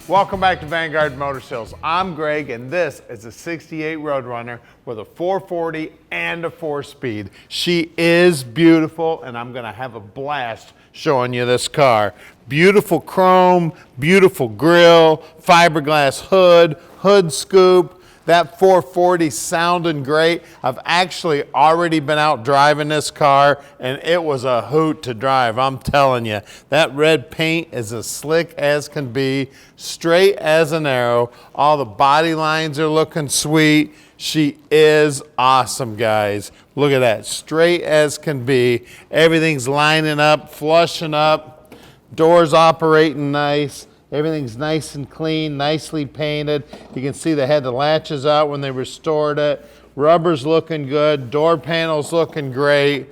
Welcome back to Vanguard Motor Sales. I'm Greg, and this is a 68 Road Runner with a 440 and a 4-speed. She is beautiful, and I'm gonna have a blast showing you this car. Beautiful chrome, beautiful grille, fiberglass hood scoop. That 440 sounding great. I've actually already been out driving this car, and it was a hoot to drive, I'm telling you. That red paint is as slick as can be, straight as an arrow. All the body lines are looking sweet. She is awesome, guys. Look at that, straight as can be. Everything's lining up, flushing up, doors operating nice. Everything's nice and clean, nicely painted. You can see they had the latches out when they restored it. Rubber's looking good. Door panels looking great.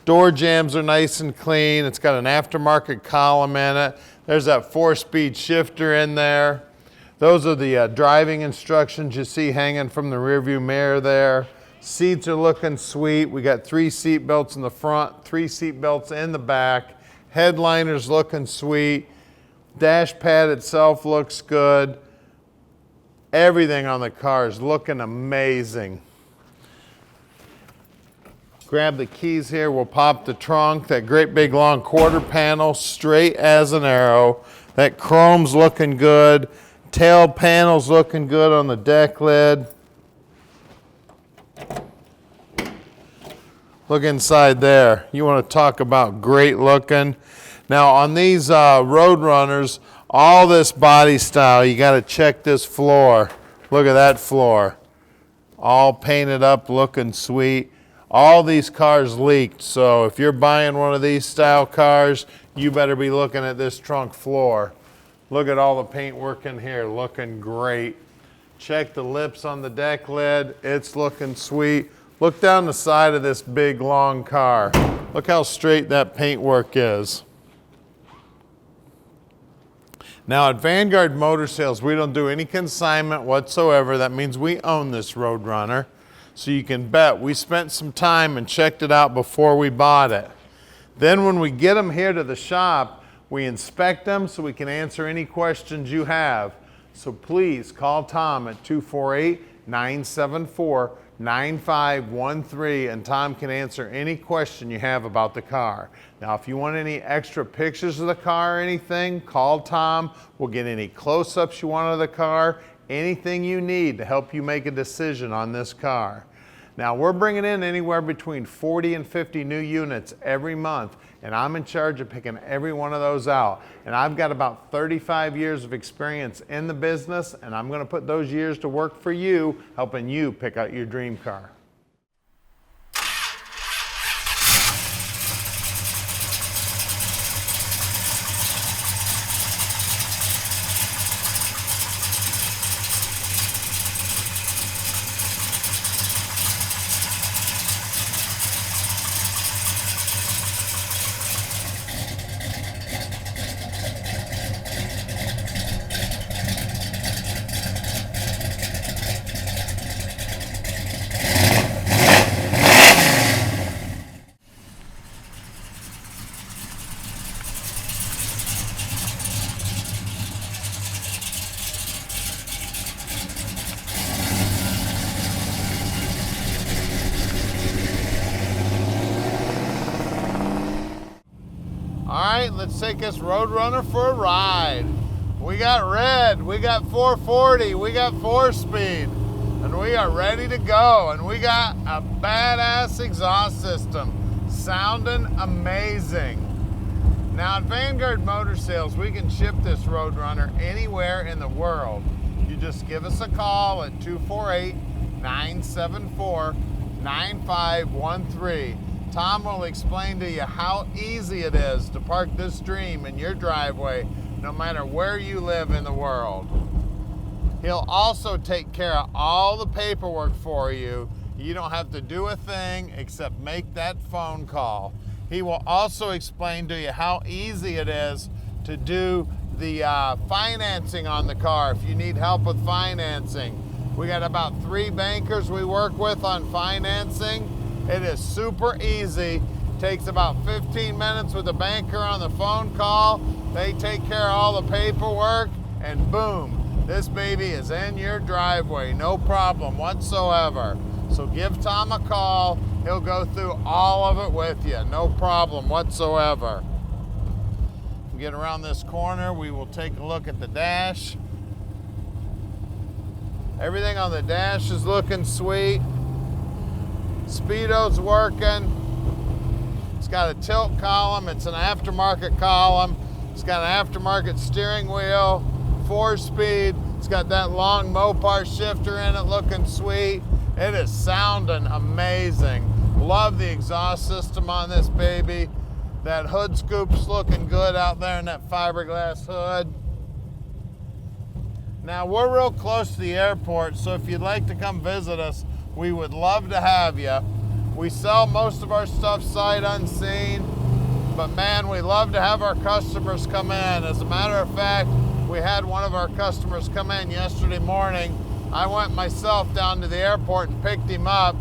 Door jambs are nice and clean. It's got an aftermarket column in it. There's that 4-speed shifter in there. Those are the driving instructions you see hanging from the rearview mirror there. Seats are looking sweet. We got 3 seat belts in the front, 3 seat belts in the back. Headliner's looking sweet. Dash pad itself looks good. Everything on the car is looking amazing. Grab the keys here, we'll pop the trunk. That great big long quarter panel, straight as an arrow. That chrome's looking good. Tail panel's looking good on the deck lid. Look inside there. You want to talk about great looking. Now on these Road Runners, all this body style, you got to check this floor. Look at that floor. All painted up, looking sweet. All these cars leaked, so if you're buying one of these style cars, you better be looking at this trunk floor. Look at all the paint work in here, looking great. Check the lips on the deck lid, it's looking sweet. Look down the side of this big long car. Look how straight that paint work is. Now at Vanguard Motor Sales, we don't do any consignment whatsoever. That means we own this Road Runner. So you can bet we spent some time and checked it out before we bought it. Then when we get them here to the shop, we inspect them so we can answer any questions you have. So please call Tom at 248-974-9513 and Tom can answer any question you have about the car. Now if you want any extra pictures of the car or anything, call Tom. We'll get any close-ups you want of the car, anything you need to help you make a decision on this car. Now we're bringing in anywhere between 40 and 50 new units every month, and I'm in charge of picking every one of those out. And I've got about 35 years of experience in the business, and I'm going to put those years to work for you, helping you pick out your dream car. All right, let's take this Road Runner for a ride. We got red, we got 440, we got 4-speed, and we are ready to go. And we got a badass exhaust system, sounding amazing. Now at Vanguard Motor Sales, we can ship this Road Runner anywhere in the world. You just give us a call at 248-974-9513. Tom will explain to you how easy it is to park this dream in your driveway, no matter where you live in the world. He'll also take care of all the paperwork for you. You don't have to do a thing except make that phone call. He will also explain to you how easy it is to do the financing on the car if you need help with financing. We got about 3 bankers we work with on financing. It is super easy. Takes about 15 minutes with a banker on the phone call. They take care of all the paperwork and boom, this baby is in your driveway, no problem whatsoever. So give Tom a call. He'll go through all of it with you, no problem whatsoever. We get around this corner, we will take a look at the dash. Everything on the dash is looking sweet. Speedo's working. It's got a tilt column. It's an aftermarket column. It's got an aftermarket steering wheel, 4-speed. It's got that long Mopar shifter in it, looking sweet. It is sounding amazing. Love the exhaust system on this baby. That hood scoop's looking good out there in that fiberglass hood. Now we're real close to the airport, so if you'd like to come visit us, we would love to have you. We sell most of our stuff sight unseen, but man, we love to have our customers come in. As a matter of fact, we had one of our customers come in yesterday morning. I went myself down to the airport and picked him up.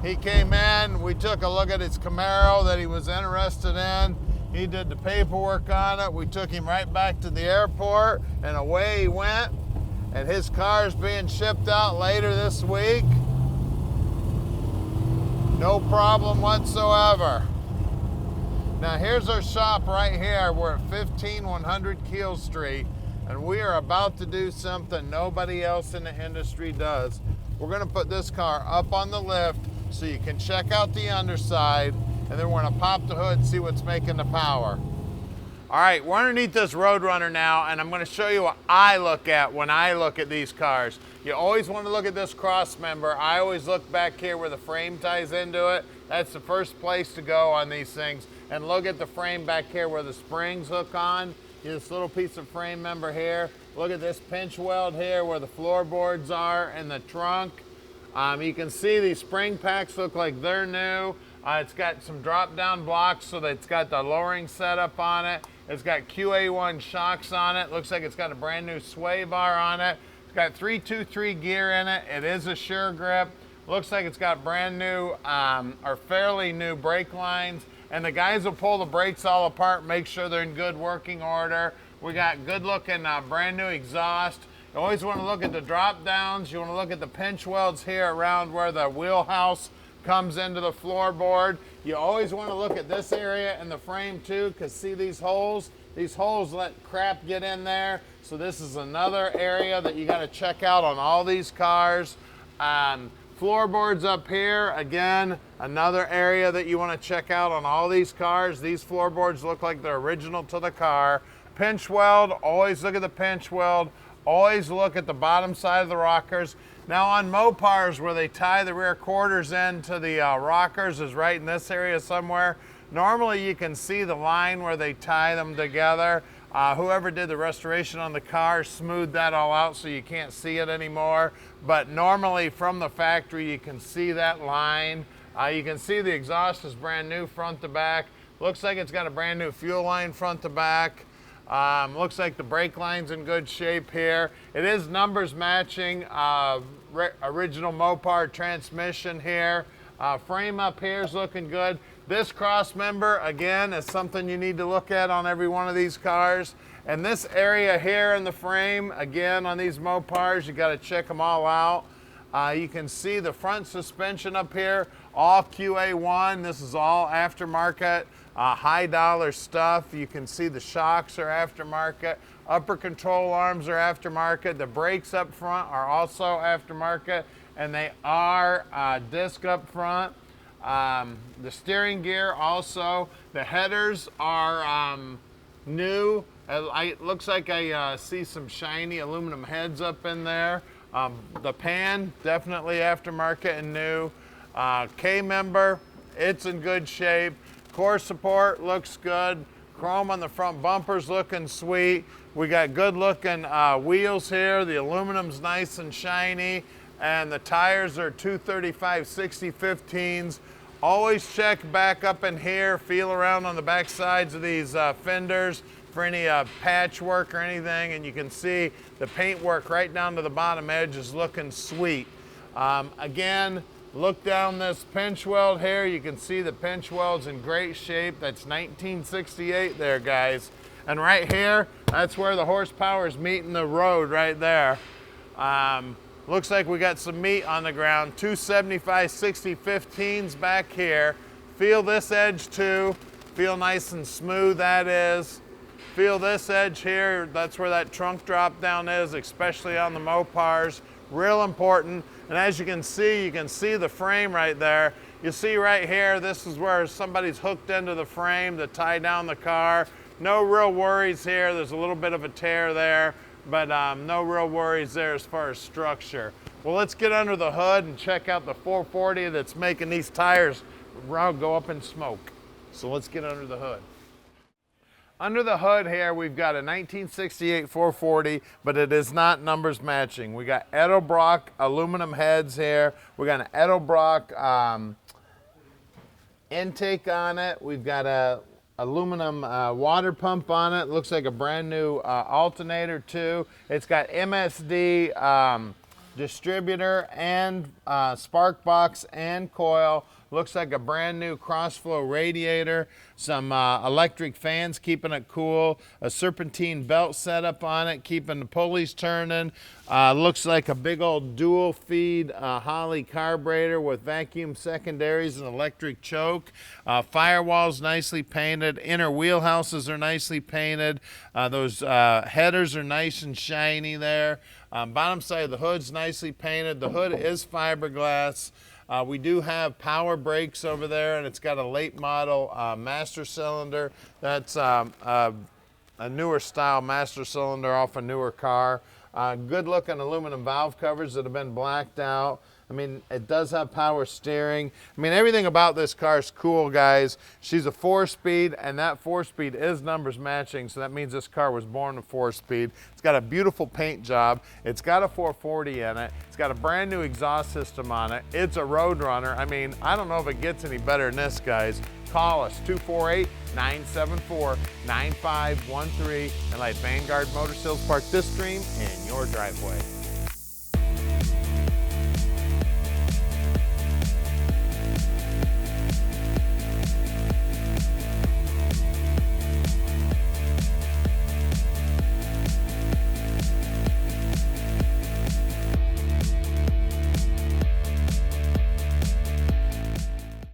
He came in, we took a look at his Camaro that he was interested in. He did the paperwork on it. We took him right back to the airport and away he went. And his car is being shipped out later this week. No problem whatsoever. Now here's our shop right here. We're at 15100 Keel Street, and we are about to do something nobody else in the industry does. We're gonna put this car up on the lift so you can check out the underside, and then we're gonna pop the hood and see what's making the power. All right, we're underneath this Road Runner now, and I'm gonna show you what I look at when I look at these cars. You always wanna look at this cross member. I always look back here where the frame ties into it. That's the first place to go on these things. And look at the frame back here where the springs hook on. This little piece of frame member here. Look at this pinch weld here where the floorboards are in the trunk. You can see these spring packs look like they're new. It's got some drop down blocks so that it's got the lowering setup on it. It's got QA1 Shocks on it. Looks like it's got a brand new sway bar on it. It's got 323 gear in it. It is a sure grip. Looks like it's got brand new or fairly new brake lines. And the guys will pull the brakes all apart, make sure they're in good working order. We got good looking brand new exhaust. You always want to look at the drop downs. You want to look at the pinch welds here around where the wheelhouse comes into the floorboard. You always want to look at this area in the frame too, because see these holes? These holes let crap get in there. So this is another area that you got to check out on all these cars. Floorboards up here, again, another area that you want to check out on all these cars. These floorboards look like they're original to the car. Pinch weld, always look at the pinch weld. Always look at the bottom side of the rockers. Now on Mopars, where they tie the rear quarters into the rockers is right in this area somewhere. Normally you can see the line where they tie them together. Whoever did the restoration on the car smoothed that all out so you can't see it anymore. But normally from the factory you can see that line. You can see the exhaust is brand new front to back. Looks like it's got a brand new fuel line front to back. Looks like the brake line's in good shape here. It is numbers matching original Mopar transmission here. Frame up here is looking good. This cross member, again, is something you need to look at on every one of these cars. And this area here in the frame, again, on these Mopars, you got to check them all out. You can see the front suspension up here, all QA1. This is all aftermarket, high dollar stuff. You can see the shocks are aftermarket. Upper control arms are aftermarket. The brakes up front are also aftermarket, and they are disc up front. The steering gear also. The headers are new. It looks like I see some shiny aluminum heads up in there. The pan, definitely aftermarket and new. K-member, it's in good shape. Core support looks good. Chrome on the front bumpers looking sweet. We got good looking wheels here. The aluminum's nice and shiny. And the tires are 235/60 15s. Always check back up in here, feel around on the back sides of these fenders for any patchwork or anything, and you can see the paint work right down to the bottom edge is looking sweet. Again, look down this pinch weld here. You can see the pinch weld's in great shape. That's 1968 there, guys. And right here, that's where the horsepower is meeting the road right there. Looks like we got some meat on the ground. 275 60/15s back here. Feel this edge too. Feel nice and smooth that is. Feel this edge here. That's where that trunk drop down is, especially on the Mopars. Real important. And as you can see the frame right there. You see right here, this is where somebody's hooked into the frame to tie down the car. No real worries here. There's a little bit of a tear there, but no real worries there as far as structure. Well, let's get under the hood and check out the 440 that's making these tires go up in smoke. So let's get under the hood. Under the hood here, we've got a 1968 440, but it is not numbers matching. We got Edelbrock Aluminum Heads here. We got an Edelbrock intake on it. We've got a aluminum water pump on it. Looks like a brand new alternator too. It's got MSD distributor and spark box and coil. Looks like a brand new cross-flow radiator, some electric fans keeping it cool, a serpentine belt setup on it, keeping the pulleys turning. Looks like a big old dual feed Holley carburetor with vacuum secondaries and electric choke. Firewalls nicely painted, inner wheelhouses are nicely painted. Those headers are nice and shiny there. Bottom side of the hood's nicely painted. The hood is fiberglass. We do have power brakes over there, and it's got a late model master cylinder. That's a newer style master cylinder off a newer car. Good looking aluminum valve covers that have been blacked out. I mean, it does have power steering. I mean, everything about this car is cool, guys. She's a 4-speed, and that 4-speed is numbers matching, so that means this car was born a 4-speed. It's got a beautiful paint job. It's got a 440 in it. It's got a brand new exhaust system on it. It's a Road Runner. I mean, I don't know if it gets any better than this, guys. Call us, 248-974-9513, and let Vanguard Motor Sales park this dream in your driveway.